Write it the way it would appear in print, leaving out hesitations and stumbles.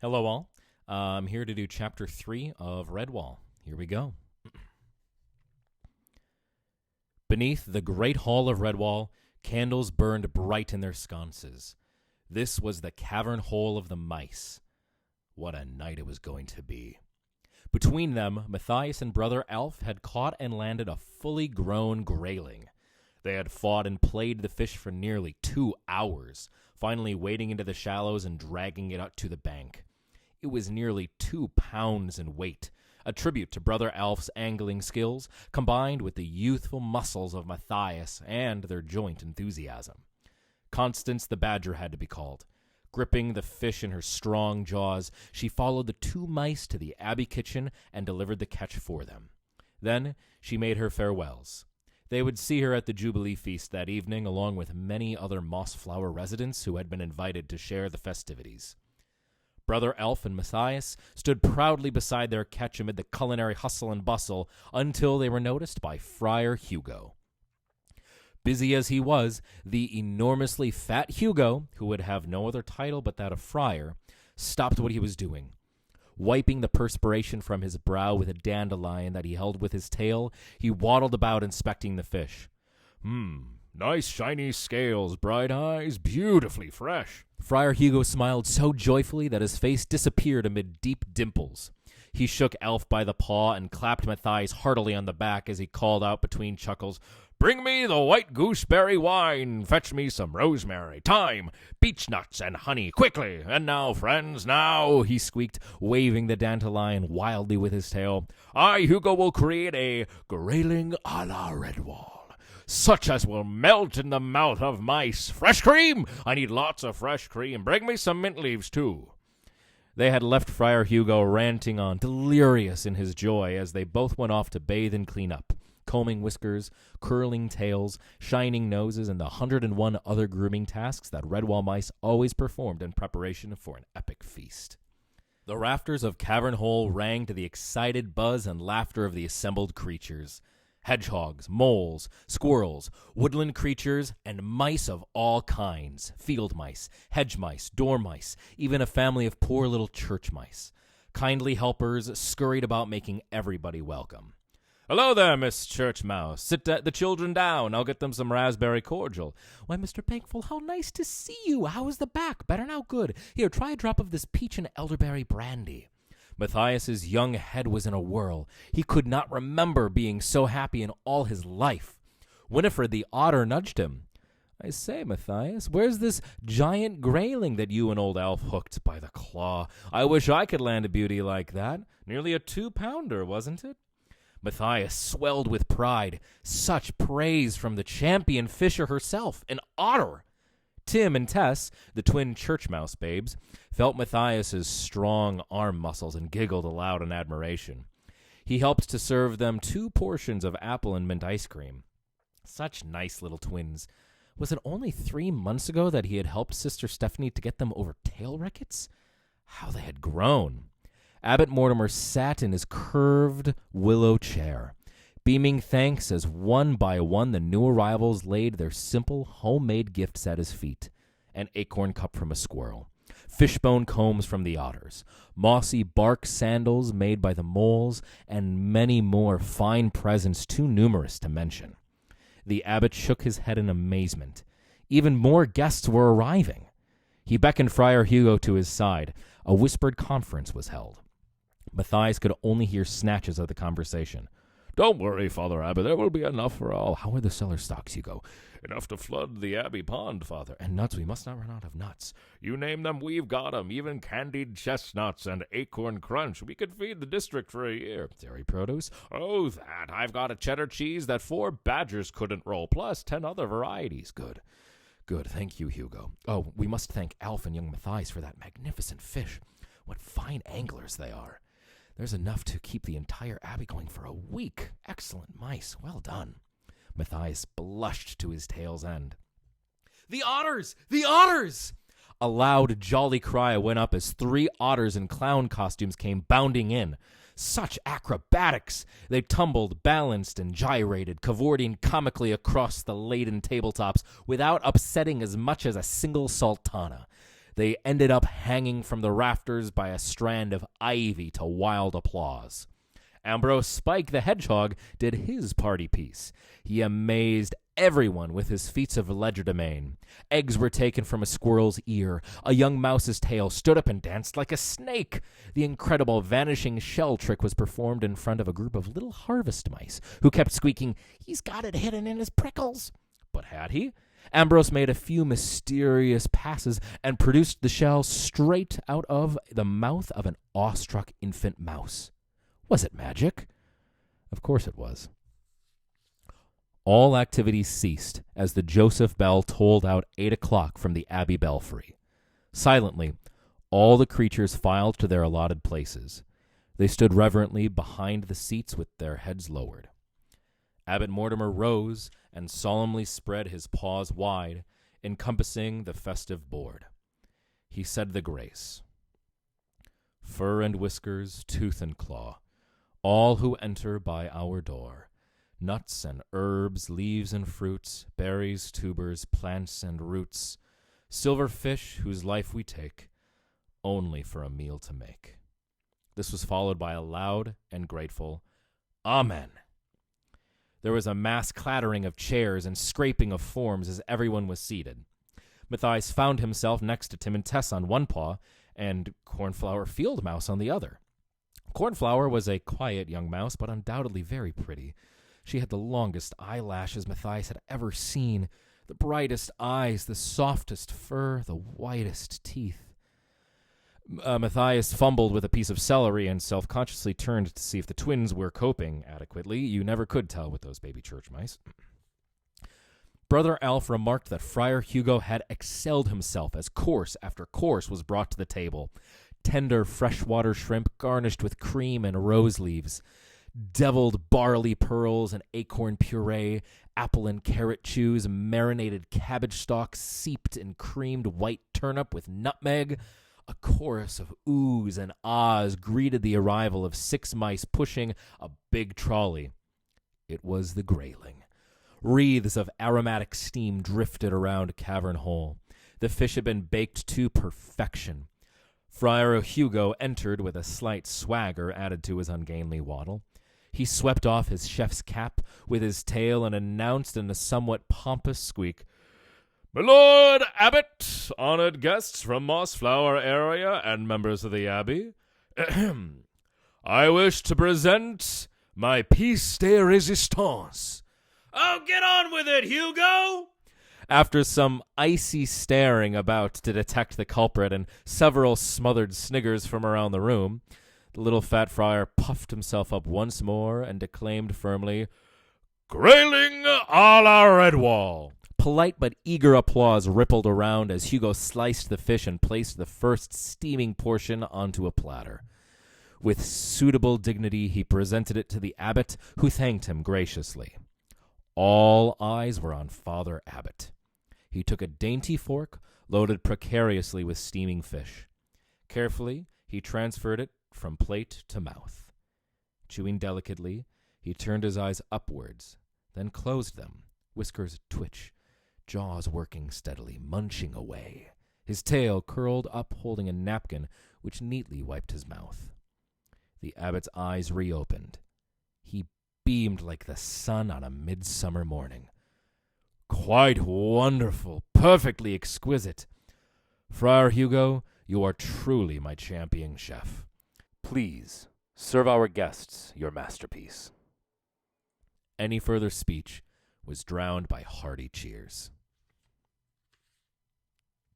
Hello, all. I'm here to do Chapter 3 of Redwall. Here we go. Beneath the great hall of Redwall, candles burned bright in their sconces. This was the cavern hole of the mice. What a night it was going to be. Between them, Matthias and Brother Alf had caught and landed a fully grown grayling. They had fought and played the fish for nearly 2 hours, finally wading into the shallows and dragging it out to the bank. It was nearly 2 pounds in weight, a tribute to Brother Alf's angling skills, combined with the youthful muscles of Matthias and their joint enthusiasm. Constance the Badger had to be called. Gripping the fish in her strong jaws, she followed the 2 mice to the Abbey kitchen and delivered the catch for them. Then she made her farewells. They would see her at the Jubilee feast that evening, along with many other Mossflower residents who had been invited to share the festivities. Brother Alf and Matthias stood proudly beside their catch amid the culinary hustle and bustle until they were noticed by Friar Hugo. Busy as he was, the enormously fat Hugo, who would have no other title but that of friar, stopped what he was doing. Wiping the perspiration from his brow with a dandelion that he held with his tail, he waddled about inspecting the fish. Nice shiny scales, bright eyes, beautifully fresh. Friar Hugo smiled so joyfully that his face disappeared amid deep dimples. He shook Alf by the paw and clapped Matthias heartily on the back as he called out between chuckles, "Bring me the white gooseberry wine, fetch me some rosemary, thyme, beech nuts, and honey, quickly. And now, friends, now," he squeaked, waving the dandelion wildly with his tail, "I, Hugo, will create a grayling a la Redwall, such as will melt in the mouth of mice. Fresh cream! I need lots of fresh cream. Bring me some mint leaves, too." They had left Friar Hugo ranting on, delirious in his joy, as they both went off to bathe and clean up, combing whiskers, curling tails, shining noses, and the 101 other grooming tasks that Redwall mice always performed in preparation for an epic feast. The rafters of Cavern Hole rang to the excited buzz and laughter of the assembled creatures. Hedgehogs, moles, squirrels, woodland creatures, and mice of all kinds, field mice, hedge mice, dormice, even a family of poor little church mice. Kindly helpers scurried about making everybody welcome. "Hello there, Miss Church Mouse. Sit the children down. I'll get them some raspberry cordial." "Why, Mr. Bankful, how nice to see you. How is the back? Better now? Good. Here, try a drop of this peach and elderberry brandy." Matthias's young head was in a whirl. He could not remember being so happy in all his life. Winifred the otter nudged him. "I say, Matthias, where's this giant grayling that you and old Alf hooked by the claw? I wish I could land a beauty like that. Nearly a 2-pounder, wasn't it?" Matthias swelled with pride. Such praise from the champion fisher herself, an otter. Tim and Tess, the twin church mouse babes, felt Matthias's strong arm muscles and giggled aloud in admiration. He helped to serve them 2 portions of apple and mint ice cream. Such nice little twins. Was it only 3 months ago that he had helped Sister Stephanie to get them over tail rickets? How they had grown. Abbot Mortimer sat in his curved willow chair, beaming thanks as one by one the new arrivals laid their simple homemade gifts at his feet. An acorn cup from a squirrel, fishbone combs from the otters, mossy bark sandals made by the moles, and many more fine presents too numerous to mention. The abbot shook his head in amazement. Even more guests were arriving. He beckoned Friar Hugo to his side. A whispered conference was held. Matthias could only hear snatches of the conversation. "Don't worry, Father Abbot. There will be enough for all." "How are the cellar stocks, Hugo?" "Enough to flood the Abbey pond, Father." "And nuts? We must not run out of nuts." "You name them, we've got 'em. Even candied chestnuts and acorn crunch. We could feed the district for a year." "Dairy produce?" "Oh, that. I've got a cheddar cheese that 4 badgers couldn't roll, plus 10 other varieties." Good. Good. Thank you, Hugo. Oh, we must thank Alf and young Matthias for that magnificent fish. What fine anglers they are. There's enough to keep the entire abbey going for a week. Excellent mice. Well done. Matthias blushed to his tail's end. "The otters! The otters!" A loud, jolly cry went up as 3 otters in clown costumes came bounding in. Such acrobatics! They tumbled, balanced, and gyrated, cavorting comically across the laden tabletops without upsetting as much as a single sultana. They ended up hanging from the rafters by a strand of ivy to wild applause. Ambrose Spike the Hedgehog did his party piece. He amazed everyone with his feats of legerdemain. Eggs were taken from a squirrel's ear. A young mouse's tail stood up and danced like a snake. The incredible vanishing shell trick was performed in front of a group of little harvest mice who kept squeaking, "He's got it hidden in his prickles." But had he? Ambrose made a few mysterious passes and produced the shell straight out of the mouth of an awestruck infant mouse. Was it magic? Of course it was. All activity ceased as the Joseph bell tolled out 8 o'clock from the Abbey belfry. Silently, all the creatures filed to their allotted places. They stood reverently behind the seats with their heads lowered. Abbot Mortimer rose and solemnly spread his paws wide, encompassing the festive board. He said the grace. Fur and whiskers, tooth and claw, all who enter by our door, nuts and herbs, leaves and fruits, berries, tubers, plants and roots, silver fish whose life we take, only for a meal to make. This was followed by a loud and grateful Amen. There was a mass clattering of chairs and scraping of forms as everyone was seated. Matthias found himself next to Tim and Tess on one paw and Cornflower Field Mouse on the other. Cornflower was a quiet young mouse, but undoubtedly very pretty. She had the longest eyelashes Matthias had ever seen, the brightest eyes, the softest fur, the whitest teeth. Matthias fumbled with a piece of celery and self-consciously turned to see if the twins were coping adequately. You never could tell with those baby church mice. Brother Alf remarked that Friar Hugo had excelled himself as course after course was brought to the table. Tender freshwater shrimp garnished with cream and rose leaves, deviled barley pearls and acorn puree, apple and carrot chews, marinated cabbage stalks seeped in creamed white turnip with nutmeg. A chorus of oohs and ahs greeted the arrival of 6 mice pushing a big trolley. It was the grayling. Wreaths of aromatic steam drifted around Cavern Hole. The fish had been baked to perfection. Friar Hugo entered with a slight swagger added to his ungainly waddle. He swept off his chef's cap with his tail and announced in a somewhat pompous squeak, "My Lord Abbot, honored guests from Mossflower area and members of the Abbey, I wish to present my piece de resistance." "Oh, get on with it, Hugo!" After some icy staring about to detect the culprit and several smothered sniggers from around the room, the little fat friar puffed himself up once more and declaimed firmly, "Grayling a la Redwall." Polite but eager applause rippled around as Hugo sliced the fish and placed the first steaming portion onto a platter. With suitable dignity, he presented it to the abbot, who thanked him graciously. All eyes were on Father Abbot. He took a dainty fork, loaded precariously with steaming fish. Carefully, he transferred it from plate to mouth. Chewing delicately, he turned his eyes upwards, then closed them, whiskers twitch, jaws working steadily, munching away, his tail curled up holding a napkin which neatly wiped his mouth. The abbot's eyes reopened. He beamed like the sun on a midsummer morning. "Quite wonderful, perfectly exquisite. Friar Hugo, you are truly my champion chef. Please, serve our guests your masterpiece." Any further speech was drowned by hearty cheers.